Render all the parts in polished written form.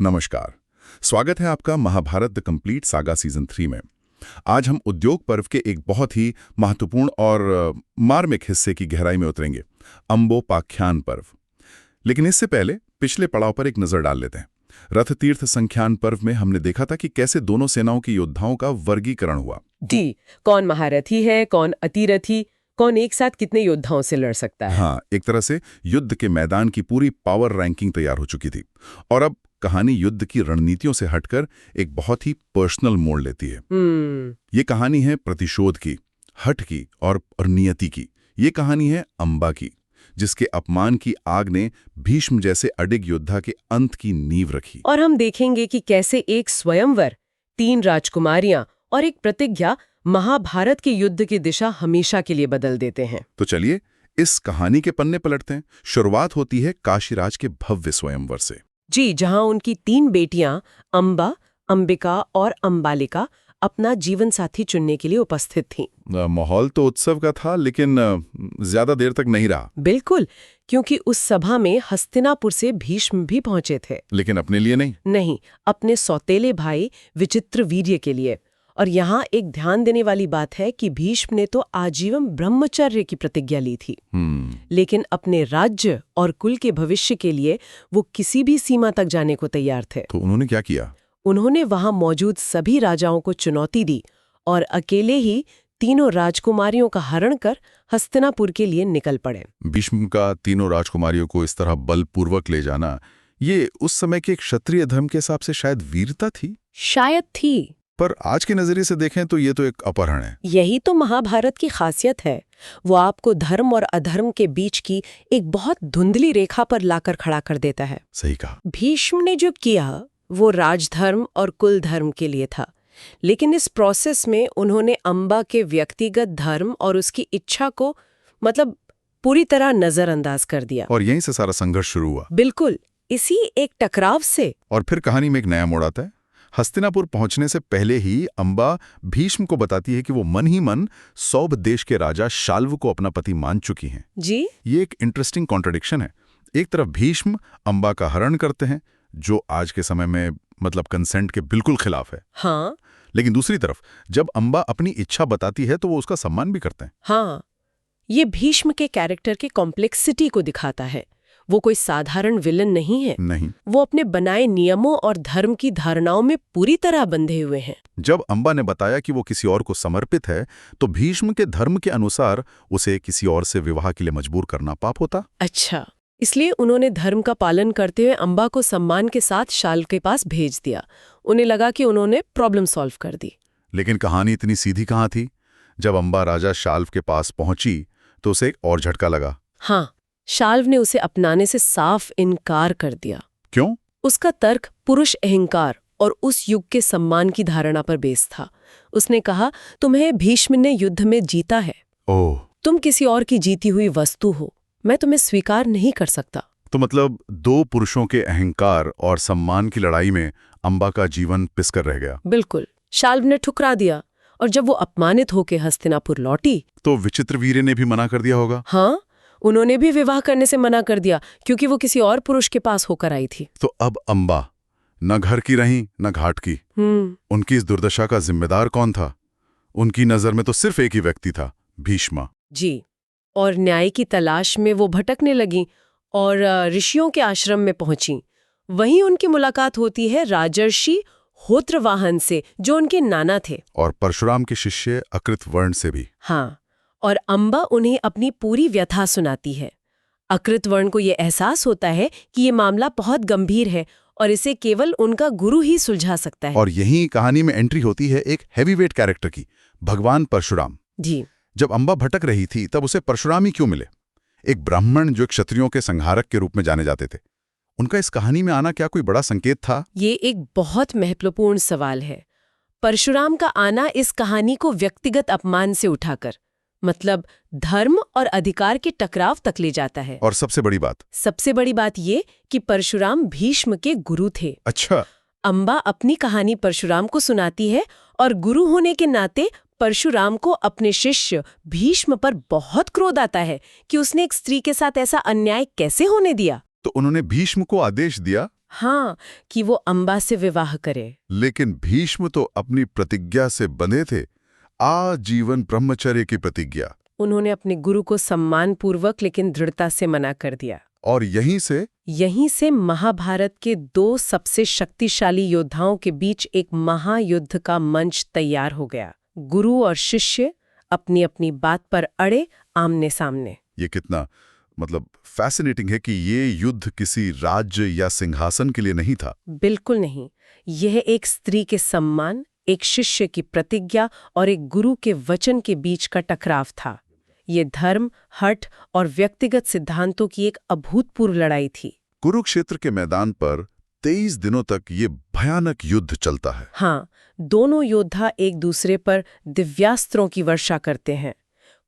नमस्कार। स्वागत है आपका Mahabharat the complete saga season 3 में। आज हम उद्योग पर्व के एक बहुत ही महत्वपूर्ण और मार्मिक हिस्से की गहराई में उतरेंगे, अंबोपाख्यान पर्व। लेकिन इससे पहले पिछले पड़ाव पर एक नजर डाल लेते हैं। रथ तीर्थ संख्यान पर्व में हमने देखा था कि कैसे दोनों सेनाओं के योद्धाओं का वर्गीकरण हुआ। जी, कौन महारथी है, कौन अतिरथी, कौन एक साथ कितने योद्धाओं से लड़ सकता है। हाँ, एक तरह से युद्ध के मैदान की पूरी पावर रैंकिंग तैयार हो चुकी थी। और अब कहानी युद्ध की रणनीतियों से हटकर एक बहुत ही पर्सनल मोड़ लेती है। ये कहानी है प्रतिशोध की, हठ की और नियति की। ये कहानी है अंबा की, जिसके अपमान की आग ने भीष्म जैसे अडिग योद्धा के अंत की नींव रखी। और हम देखेंगे कि कैसे एक स्वयंवर, 3 राजकुमारियां और एक प्रतिज्ञा महाभारत के युद्ध की दिशा हमेशा के लिए बदल देते हैं। तो चलिए इस कहानी के पन्ने पलटते हैं। शुरुआत होती है काशीराज के भव्य स्वयंवर से। जी, जहां उनकी 3 बेटियां अंबा, अंबिका और अंबालिका अपना जीवन साथी चुनने के लिए उपस्थित थीं। माहौल तो उत्सव का था, लेकिन ज्यादा देर तक नहीं रहा। बिल्कुल, क्योंकि उस सभा में हस्तिनापुर से भीष्म भी पहुंचे थे। लेकिन अपने लिए नहीं, अपने सौतेले भाई विचित्रवीर्य के लिए। और यहाँ एक ध्यान देने वाली बात है कि भीष्म ने तो आजीवन ब्रह्मचर्य की प्रतिज्ञा ली थी, लेकिन अपने राज्य और कुल के भविष्य के लिए वो किसी भी सीमा तक जाने को तैयार थे। तो उन्होंने क्या किया? उन्होंने वहां मौजूद सभी राजाओं को चुनौती दी और अकेले ही तीनों राजकुमारियों का हरण कर हस्तिनापुर के लिए निकल पड़े। भीष्म का तीनों राजकुमारियों को इस तरह बलपूर्वक ले जाना, ये उस समय के क्षत्रिय धर्म के हिसाब से शायद वीरता थी। शायद थी, पर आज के नजरिए से देखें तो ये तो एक अपहरण है। यही तो महाभारत की खासियत है। वो आपको धर्म और अधर्म के बीच की एक बहुत धुंधली रेखा पर लाकर खड़ा कर देता है। सही कहा। भीष्म ने जो किया वो राजधर्म और कुल धर्म के लिए था, लेकिन इस प्रोसेस में उन्होंने अंबा के व्यक्तिगत धर्म और उसकी इच्छा को पूरी तरह नजरअंदाज कर दिया। और यहीं से सारा संघर्ष शुरू हुआ। बिल्कुल, इसी एक टकराव से। और फिर कहानी में एक नया मोड़ आता है। हस्तिनापुर पहुंचने से पहले ही अंबा भीष्म को बताती है कि वो मन ही मन सौभ देश के राजा शाल्व को अपना पति मान चुकी हैं। जी, ये एक इंटरेस्टिंग कॉन्ट्रडिक्शन है। एक तरफ भीष्म अंबा का हरण करते हैं, जो आज के समय में कंसेंट के बिल्कुल खिलाफ है। हाँ, लेकिन दूसरी तरफ जब अंबा अपनी इच्छा बताती है तो वो उसका सम्मान भी करते हैं। हाँ, ये भीष्म के कैरेक्टर के कॉम्प्लेक्सिटी को दिखाता है। वो कोई साधारण विलन नहीं है। नहीं, वो अपने बनाए नियमों और धर्म की धारणाओं में पूरी तरह बंधे हुए हैं। जब अंबा ने बताया कि वो किसी और को समर्पित है, तो भीष्म के धर्म के अनुसार उसे किसी और से विवाह के लिए मजबूर करना पाप होता। अच्छा, इसलिए उन्होंने धर्म का पालन करते हुए अंबा को सम्मान के साथ शाल्व के पास भेज दिया। उन्हें लगा कि उन्होंने प्रॉब्लम सॉल्व कर दी। लेकिन कहानी इतनी सीधी कहाँ थी। जब अंबा राजा शाल्व के पास पहुंची तो उसे एक और झटका लगा। हाँ, शाल्व ने उसे अपनाने से साफ इनकार कर दिया। क्यों? उसका तर्क पुरुष अहंकार और उस युग के सम्मान की धारणा पर बेस था। उसने कहा, तुम्हें भीष्म ने युद्ध में जीता है। ओह, तुम किसी और की जीती हुई वस्तु हो। मैं तुम्हें स्वीकार नहीं कर सकता। तो दो पुरुषों के अहंकार और सम्मान की लड़ाई में अंबा का जीवन पिसकर रह गया। बिल्कुल, शाल्व ने ठुकरा दिया। और जब वो अपमानित होकर हस्तिनापुर लौटी तो विचित्रवीर्य ने भी मना कर दिया होगा। हाँ, उन्होंने भी विवाह करने से मना कर दिया, क्योंकि वो किसी और पुरुष के पास होकर आई थी। तो अब अंबा न घर की रही न घाट की। उनकी इस दुर्दशा का जिम्मेदार कौन था? उनकी नजर में तो सिर्फ एक ही व्यक्ति था, भीष्म जी। और न्याय की तलाश में वो भटकने लगी और ऋषियों के आश्रम में पहुंची। वहीं उनकी मुलाकात होती है राजर्षि होत्रवाहन से, जो उनके नाना थे, और परशुराम के शिष्य अकृतवर्ण से भी। हाँ, और अंबा उन्हें अपनी पूरी व्यथा सुनाती है। अकृतवर्ण को ये एहसास होता है कि ये मामला बहुत गंभीर है और इसे केवल उनका गुरु ही सुलझा सकता है। और यही कहानी में एंट्री होती है एक हैवीवेट कैरेक्टर की, भगवान परशुराम। जी। जब अंबा भटक रही थी तब उसे परशुराम ही क्यों मिले? एक ब्राह्मण जो क्षत्रियों के संहारक के रूप में जाने जाते थे। उनका इस कहानी में आना क्या कोई बड़ा संकेत था? ये एक बहुत महत्वपूर्ण सवाल है। परशुराम का आना इस कहानी को व्यक्तिगत अपमान से उठाकर धर्म और अधिकार के टकराव तक ले जाता है। और सबसे बड़ी बात ये कि परशुराम भीष्म के गुरु थे। अच्छा। अंबा अपनी कहानी परशुराम को सुनाती है और गुरु होने के नाते परशुराम को अपने शिष्य भीष्म पर बहुत क्रोध आता है कि उसने एक स्त्री के साथ ऐसा अन्याय कैसे होने दिया। तो उन्होंने भीष्म को आदेश दिया हाँ, कि वो अम्बा से विवाह करे। लेकिन भीष्म तो अपनी प्रतिज्ञा से बंधे थे, आजीवन ब्रह्मचर्य की प्रतिज्ञा। उन्होंने अपने गुरु को सम्मानपूर्वक लेकिन दृढ़ता से मना कर दिया। और यहीं से महाभारत के दो सबसे शक्तिशाली योद्धाओं के बीच एक महायुद्ध का मंच तैयार हो गया। गुरु और शिष्य अपनी अपनी बात पर अड़े, आमने सामने। ये कितना फैसिनेटिंग है कि ये युद्ध किसी राज्य या सिंहासन के लिए नहीं था। बिल्कुल नहीं। यह एक स्त्री के सम्मान, एक शिष्य की प्रतिज्ञा और एक गुरु के वचन के बीच का टकराव था। ये धर्म, हठ और व्यक्तिगत सिद्धांतों की एक अभूतपूर्व लड़ाई थी। कुरुक्षेत्र के मैदान पर 23 दिनों तक ये भयानक युद्ध चलता है। हाँ, दोनों योद्धा एक दूसरे पर दिव्यास्त्रों की वर्षा करते हैं।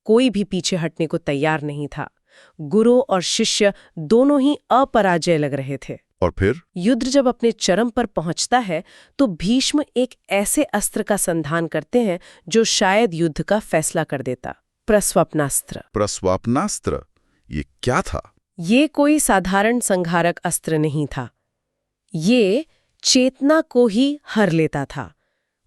कोई भी पीछे हटने को तैयार नहीं था। गुरु और शिष्य दोनों ही अपराजय लग रहे थे। और फिर युद्ध जब अपने चरम पर पहुंचता है तो भीष्म एक ऐसे अस्त्र का संधान करते हैं जो शायद युद्ध का फैसला कर देता। प्रस्वप्नास्त्र। प्रस्वप्नास्त्र, ये क्या था? ये कोई साधारण संहारक अस्त्र नहीं था। ये चेतना को ही हर लेता था।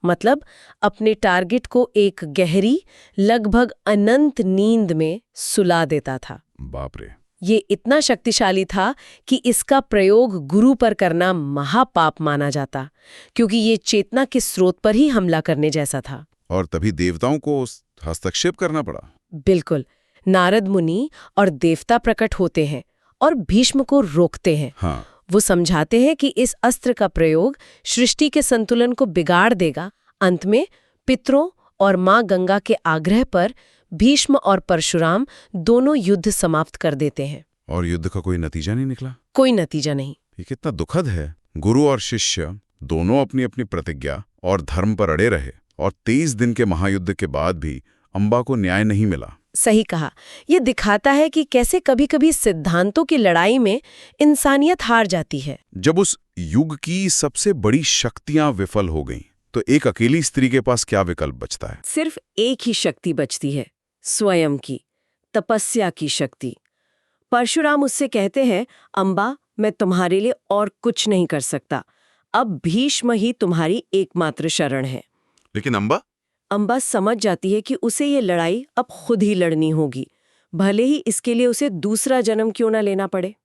मतलब अपने टारगेट को एक गहरी, लगभग अनंत नींद में सुला देता था। बाप रे! ये इतना शक्तिशाली था कि इसका प्रयोग गुरु पर करना महापाप माना जाता, क्योंकि ये चेतना के स्रोत पर ही हमला करने जैसा था। और तभी देवताओं को हस्तक्षेप करना पड़ा। बिल्कुल। नारद मुनि और देवता प्रकट होते हैं और भीष्म को रोकते हैं। हाँ। वो समझाते हैं कि इस अस्त्र का प्रयोग सृष्टि के संतुलन को बिगाड़ देगा। अंत में पितरों और मां गंगा के आग्रह पर भीष्म और परशुराम दोनों युद्ध समाप्त कर देते हैं। और युद्ध का कोई नतीजा नहीं निकला? कोई नतीजा नहीं। ये कितना दुखद है। गुरु और शिष्य दोनों अपनी अपनी प्रतिज्ञा और धर्म पर अड़े रहे, और 23 दिन के महायुद्ध के बाद भी अम्बा को न्याय नहीं मिला। सही कहा। यह दिखाता है कि कैसे कभी-कभी सिद्धांतों की लड़ाई में इंसानियत हार जाती है। जब उस युग की सबसे बड़ी शक्तियां विफल हो गईं, तो एक अकेली स्त्री के पास क्या विकल्प बचता है? सिर्फ एक ही शक्ति बचती है, स्वयं की, तपस्या की शक्ति। परशुराम उससे कहते हैं, अम्बा, मैं तुम्हारे लिए और कुछ नहीं कर सकता। अब भीष्म ही तुम्हारी एकमात्र शरण है। लेकिन अम्बा समझ जाती है कि उसे ये लड़ाई अब खुद ही लड़नी होगी, भले ही इसके लिए उसे दूसरा जन्म क्यों न लेना पड़े।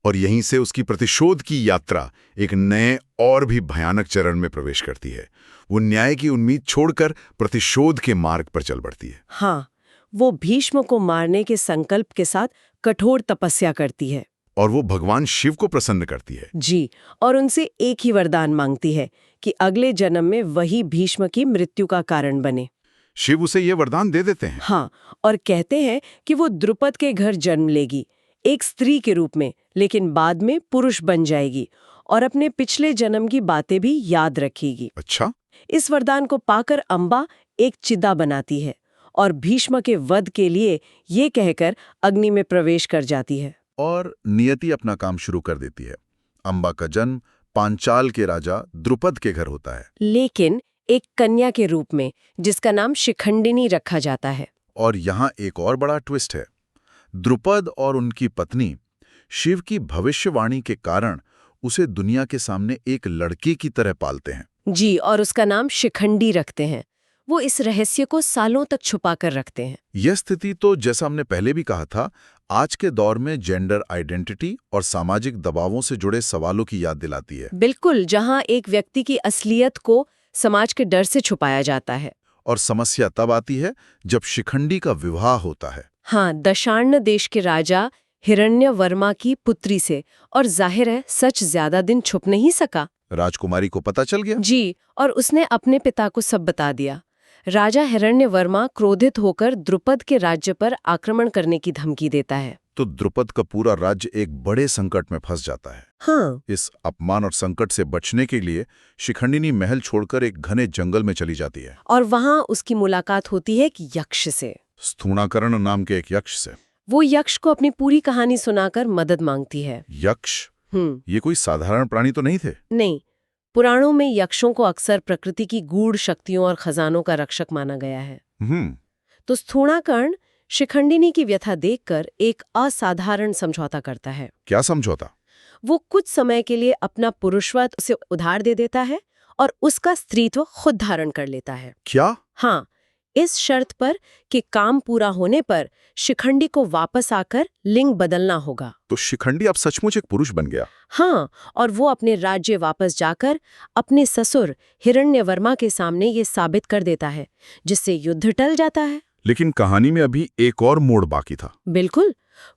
और यहीं से उसकी प्रतिशोध की यात्रा एक नए और भी भयानक चरण में प्रवेश करती है। वो न्याय की उम्मीद छोड़कर प्रतिशोध के मार्ग पर चल बढ़ती है। हाँ, वो भीष्म को मारने के संकल्प के साथ कठोर तपस्या करती है। और वो भगवान शिव को प्रसन्न करती है। जी, और उनसे एक ही वरदान मांगती है कि अगले जन्म में वही भीष्म की मृत्यु का कारण बने। शिव उसे ये वरदान दे देते हैं। हाँ, और कहते हैं कि वो द्रुपद के घर जन्म लेगी, एक स्त्री के रूप में, लेकिन बाद में पुरुष बन जाएगी और अपने पिछले जन्म की बातें भी याद रखेगी। अच्छा। इस वरदान को पाकर अम्बा एक चिता बनाती है और भीष्म के वध के लिए ये कहकर अग्नि में प्रवेश कर जाती है। और नियति अपना काम शुरू कर देती है। अम्बा का जन्म पांचाल के राजा द्रुपद के घर होता है, लेकिन एक कन्या के रूप में, जिसका नाम शिखंडिनी रखा जाता है। और यहाँ एक और बड़ा ट्विस्ट है। द्रुपद और उनकी पत्नी शिव की भविष्यवाणी के कारण उसे दुनिया के सामने एक लड़के की तरह पालते हैं। जी, और उसका नाम शिखंडी रखते हैं। वो इस रहस्य को सालों तक छुपा कर रखते हैं। यह स्थिति तो, जैसा हमने पहले भी कहा था, आज के दौर में जेंडर आइडेंटिटी और सामाजिक दबावों से जुड़े सवालों की याद दिलाती है। बिल्कुल, जहां एक व्यक्ति की असलियत को समाज के डर से छुपाया जाता है। और समस्या तब आती है जब शिखंडी का विवाह होता है। हाँ, दशार्ण देश के राजा हिरण्यवर्मा की पुत्री से, और जाहिर है सच ज्यादा दिन छुप नहीं सका। राजकुमारी को पता चल गया। जी, और उसने अपने पिता को सब बता दिया। राजा हिरण्यवर्मा क्रोधित होकर द्रुपद के राज्य पर आक्रमण करने की धमकी देता है। तो द्रुपद का पूरा राज्य एक बड़े संकट में फंस जाता है। हाँ। इस अपमान और संकट से बचने के लिए शिखंडिनी महल छोड़कर एक घने जंगल में चली जाती है। और वहां उसकी मुलाकात होती है एक यक्ष से, स्थूणाकरण नाम के एक यक्ष से। वो यक्ष को अपनी पूरी कहानी सुनाकर मदद मांगती है। यक्ष? ये कोई साधारण प्राणी तो नहीं थे? नहीं, पुराणों में यक्षों को अक्सर प्रकृति की गूढ़ शक्तियों और खजानों का रक्षक माना गया है। तो स्थूणाकर्ण शिखंडिनी की व्यथा देखकर एक असाधारण समझौता करता है। क्या समझौता? वो कुछ समय के लिए अपना पुरुषत्व उसे उधार दे देता है और उसका स्त्रीत्व खुद धारण कर लेता है। क्या? हाँ, इस शर्त पर कि काम पूरा होने पर शिखंडी को वापस आकर लिंग बदलना होगा। तो शिखंडी अब सचमुच एक पुरुष बन गया? हाँ, और वो अपने राज्य वापस जाकर अपने ससुर हिरण्यवर्मा के सामने ये साबित कर देता है, जिससे युद्ध टल जाता है। लेकिन कहानी में अभी एक और मोड़ बाकी था। बिल्कुल।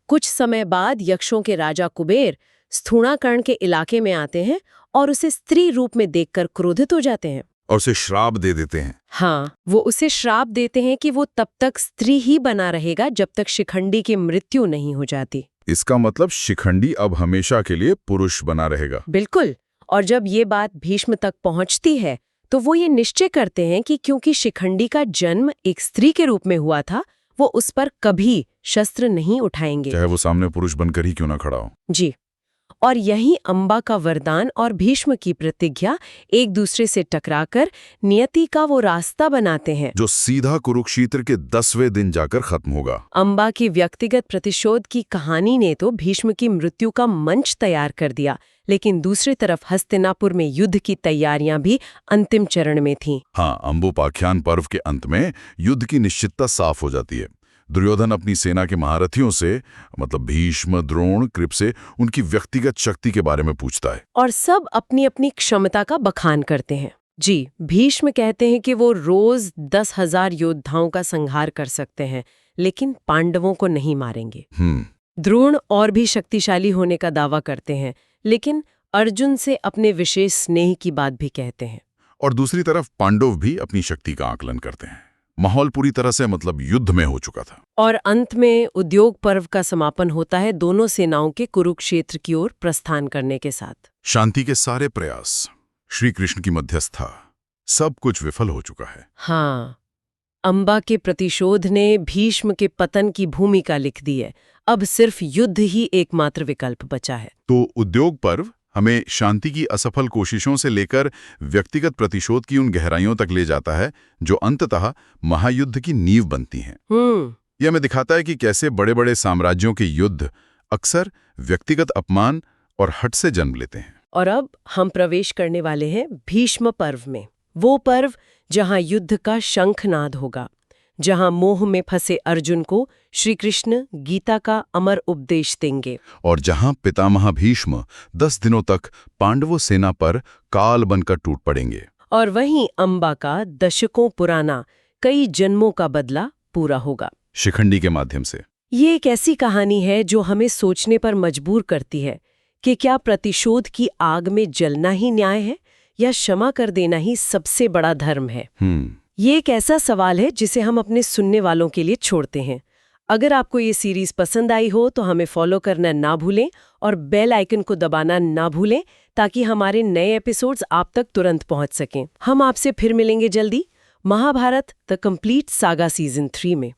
कुछ समय बाद यक्षों के राजा कुबेर स्थूणाकर्ण के इलाके में आते हैं और उसे स्त्री रूप में देखकर क्रोधित हो जाते हैं और उसे श्राप दे देते हैं। हाँ, वो उसे श्राप देते हैं कि वो तब तक स्त्री ही बना रहेगा जब तक शिखंडी की मृत्यु नहीं हो जाती। इसका मतलब शिखंडी अब हमेशा के लिए पुरुष बना रहेगा। बिल्कुल। और जब ये बात भीष्म तक पहुंचती है तो वो ये निश्चय करते हैं कि क्योंकि शिखंडी का जन्म एक स्त्री के रूप में हुआ था, वो उस पर कभी शस्त्र नहीं उठाएंगे, चाहे वो सामने पुरुष बनकर ही क्यों ना खड़ा हो। जी। और यही अंबा का वरदान और भीष्म की प्रतिज्ञा एक दूसरे से टकराकर नियति का वो रास्ता बनाते हैं जो सीधा कुरुक्षेत्र के 10वें दिन जाकर खत्म होगा। अंबा की व्यक्तिगत प्रतिशोध की कहानी ने तो भीष्म की मृत्यु का मंच तैयार कर दिया, लेकिन दूसरी तरफ हस्तिनापुर में युद्ध की तैयारियां भी अंतिम चरण में थीं। हाँ, अंबुपाख्यान पर्व के अंत में युद्ध की निश्चितता साफ हो जाती है। दुर्योधन अपनी सेना के महारथियों से, मतलब भीष्म, द्रोण, कृप से उनकी व्यक्तिगत शक्ति के बारे में पूछता है और सब अपनी अपनी क्षमता का बखान करते हैं। जी, भीष्म कहते हैं कि वो रोज 10,000 योद्धाओं का संहार कर सकते हैं, लेकिन पांडवों को नहीं मारेंगे। द्रोण और भी शक्तिशाली होने का दावा करते हैं, लेकिन अर्जुन से अपने विशेष स्नेह की बात भी कहते हैं। और दूसरी तरफ पांडव भी अपनी शक्ति का आकलन करते हैं। माहौल पूरी तरह से युद्ध में हो चुका था। और अंत में उद्योग पर्व का समापन होता है दोनों सेनाओं के कुरुक्षेत्र की ओर प्रस्थान करने के साथ। शांति के सारे प्रयास, श्री कृष्ण की मध्यस्थता, सब कुछ विफल हो चुका है। हाँ, अंबा के प्रतिशोध ने भीष्म के पतन की भूमिका लिख दी है। अब सिर्फ युद्ध ही एकमात्र विकल्प बचा है। तो उद्योग पर्व हमें शांति की असफल कोशिशों से लेकर व्यक्तिगत प्रतिशोध की उन गहराइयों तक ले जाता है जो अंततः महायुद्ध की नींव बनती हैं। यह हमें दिखाता है कि कैसे बड़े बड़े साम्राज्यों के युद्ध अक्सर व्यक्तिगत अपमान और हट से जन्म लेते हैं। और अब हम प्रवेश करने वाले हैं भीष्म पर्व में, वो पर्व जहां युद्ध का शंखनाद होगा, जहां मोह में फंसे अर्जुन को श्री कृष्ण गीता का अमर उपदेश देंगे, और जहां पितामह भीष्म 10 दिनों तक पांडवों सेना पर काल बनकर टूट पड़ेंगे। और वहीं अंबा का दशकों पुराना कई जन्मों का बदला पूरा होगा शिखंडी के माध्यम से। ये एक ऐसी कहानी है जो हमें सोचने पर मजबूर करती है कि क्या प्रतिशोध की आग में जलना ही न्याय है या क्षमा कर देना ही सबसे बड़ा धर्म है। ये एक ऐसा सवाल है जिसे हम अपने सुनने वालों के लिए छोड़ते हैं। अगर आपको ये सीरीज पसंद आई हो तो हमें फॉलो करना ना भूलें और बेल आइकन को दबाना ना भूलें ताकि हमारे नए एपिसोड्स आप तक तुरंत पहुंच सकें। हम आपसे फिर मिलेंगे जल्दी Mahabharat the complete saga season 3 में।